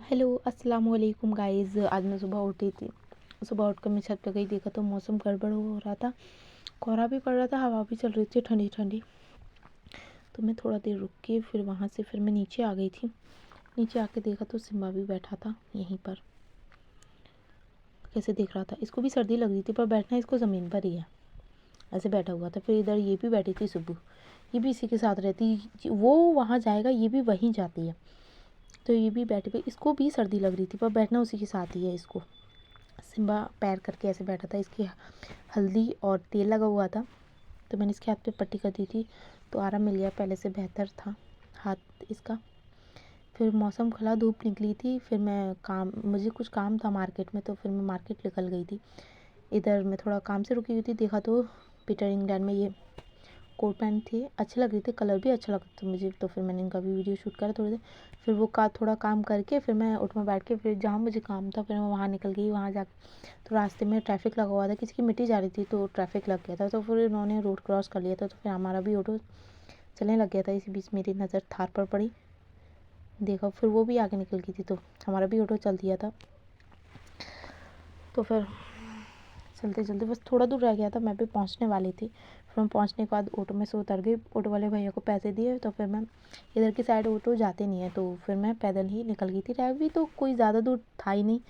Hello अस्सलाम वालेकुम guys. आज मैं सुबह उठी थी। सुबह उठ कर मैं छत पे गई, देखा तो मौसम गड़बड़ हो रहा था। कोहरा भी पड़ रहा था, हवा भी चल रही थी ठंडी ठंडी। तो मैं थोड़ा देर रुक के फिर वहाँ से फिर मैं नीचे आ गई थी। नीचे आके देखा तो सिम्बा भी बैठा था यहीं पर, कैसे देख रहा था। इसको भी सर्दी लग रही थी पर बैठना इसको ज़मीन पर ही है, ऐसे बैठा हुआ था। फिर इधर ये भी बैठी थी सुबह, ये भी इसी के साथ रहती। वो वहाँ जाएगा, ये भी वहीं जाती है। तो ये भी बैठी हुई, इसको भी सर्दी लग रही थी पर बैठना उसी के साथ ही है। इसको सिम्बा पैर करके ऐसे बैठा था। इसकी हल्दी और तेल लगा हुआ था, तो मैंने इसके हाथ पे पट्टी कर दी थी, तो आराम मिल गया, पहले से बेहतर था हाथ इसका। फिर मौसम खुला, धूप निकली थी। फिर मुझे कुछ काम था मार्केट में, तो फिर मैं मार्केट निकल गई थी। इधर मैं थोड़ा काम से रुकी हुई थी, देखा तो पीटर इंग्लैंड में ये कोट पैंट थे, अच्छे लग रहे थे, कलर भी अच्छा लगा था मुझे। तो फिर मैंने इनका भी वीडियो शूट करा थोड़ी देर। फिर वो थोड़ा काम करके फिर मैं ऑटो में बैठ के फिर जहाँ मुझे काम था फिर मैं वहाँ निकल गई। वहाँ जा तो रास्ते में ट्रैफिक लगा हुआ था, किसी की मिट्टी जा रही थी तो ट्रैफिक लग गया था। तो फिर उन्होंने रोड क्रॉस कर लिया था, तो फिर हमारा भी ऑटो चलने लग गया था। इसी बीच मेरी नज़र थार पर पड़ी, देखा फिर वो भी आगे निकल गई थी, तो हमारा भी ऑटो चल दिया था। तो फिर चलते चलते बस थोड़ा दूर रह गया था, मैं भी पहुंचने वाली थी। फिर मैं पहुंचने के बाद ऑटो में से उतर गई, ऑटो वाले भैया को पैसे दिए। तो फिर मैं इधर की साइड ऑटो जाते नहीं है, तो फिर मैं पैदल ही निकल गई थी। रह भी तो कोई ज़्यादा दूर था ही नहीं,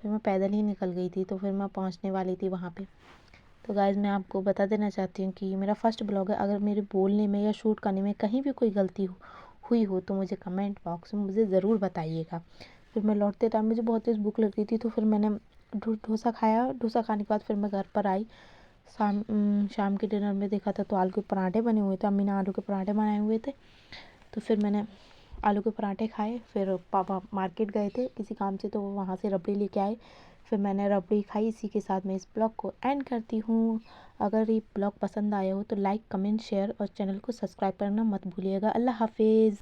फिर मैं पैदल ही निकल गई थी। तो फिर मैं पहुँचने वाली थी वहाँ पर। तो गाइज़ मैं आपको बता देना चाहती हूँ कि ये मेरा फर्स्ट ब्लॉग है। अगर मेरे बोलने में या शूट करने में कहीं भी कोई गलती हुई हो तो मुझे कमेंट बॉक्स में मुझे ज़रूर बताइएगा। फिर मैं लौटते टाइम मुझे बहुत तेज़ भूख लग रही थी, तो फिर मैंने डोसा खाया। डोसा खाने के बाद फिर मैं घर पर आई। शाम के डिनर में देखा था तो आलू के पराठे बने हुए थे, अम्मी ने आलू के पराठे बनाए हुए थे। तो फिर मैंने आलू के पराठे खाए। फिर पापा मार्केट गए थे किसी काम से, तो वो वहाँ से रबड़ी लेके आए, फिर मैंने रबड़ी खाई। इसी के साथ मैं इस ब्लॉग को एंड करती हूँ। अगर ये ब्लॉग पसंद आया हो तो लाइक कमेंट शेयर और चैनल को सब्सक्राइब करना मत भूलिएगा। अल्लाह हाफिज़।